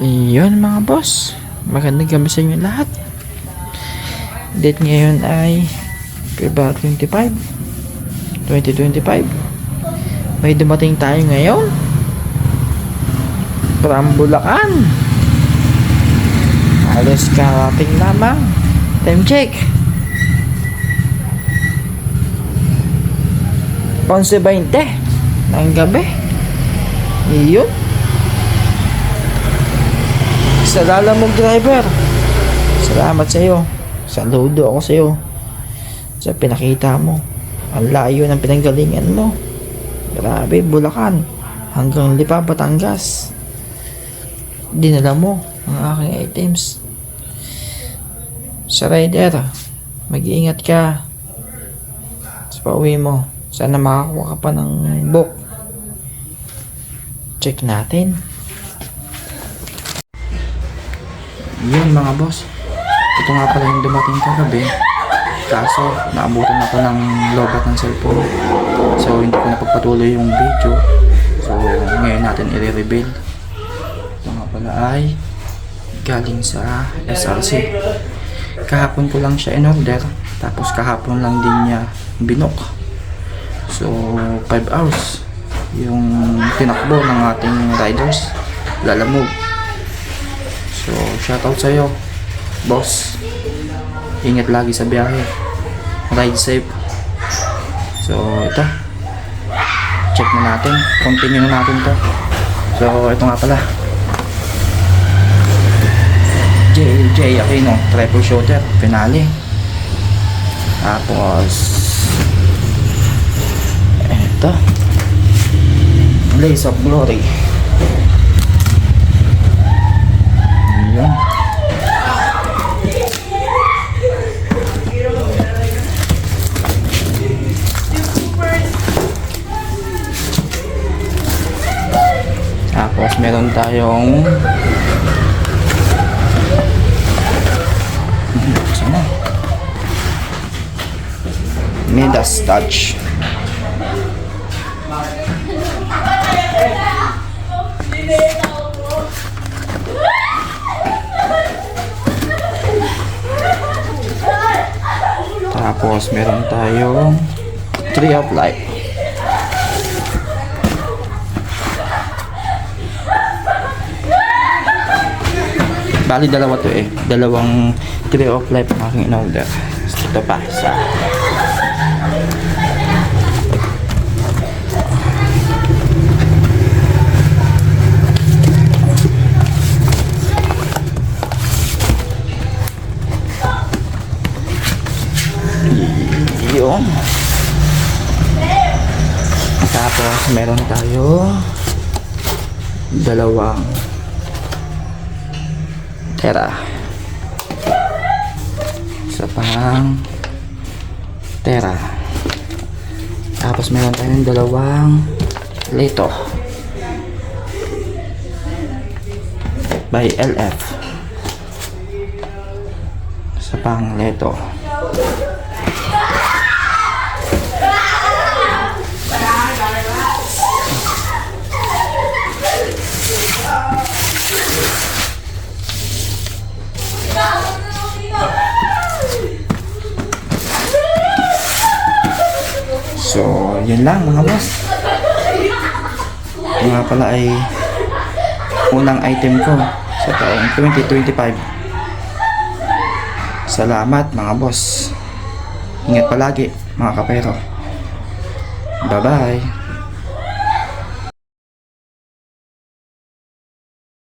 Iyon mga boss, magandang gabi sa inyo lahat. Date ngayon ay February 25, 2025. May dumating tayo ngayon from Bulacan. Alas karating lamang. Time check 11:20 ng gabi. Iyon, sa Lalamog driver, salamat sa iyo. Saludo ako sa iyo sa pinakita mo. Ang layo ng pinanggalingan mo. Grabe, Bulacan hanggang Lipa, Batangas. Dinala mo ang aking items. Sa rider, mag-iingat ka sa pauwi mo. Sana makakuha ka pa ng book. Check natin. Yun mga boss, ito nga pala yung dumating kagabi, kaso naabutan ako ng lobat ng cellphone, so hindi ko napagpatuloy yung video. So ngayon natin i-reveal. Ito nga pala ay galing sa SRC. Kahapon ko lang siya in-order, tapos kahapon lang din niya binok. So 5 hours yung tinakbo ng ating riders Lalamog. So, shoutout sa'yo, boss. Ingat lagi sa biyahe. Ride safe. So, ito. Check na natin. Continue na natin to. So, ito nga pala. JJ Aquino, triple shooter, finale. Tapos, ito. Blaze of Glory. Ayan. Tapos meron tayong sana Midas Touch. Tapos meron tayong Tree of Life. Bali dalawa to eh. Dalawang Tree of Life ang aking in-order. Ito pa sa yun. Tapos meron tayo dalawang Tera. Isa pang Tera. Tapos meron tayong dalawang Leto by LF. Isa pang Leto. So, yun lang mga boss. Ito nga pala ay unang item ko sa taong 2025. Salamat mga boss. Ingat palagi mga kapero. Bye bye.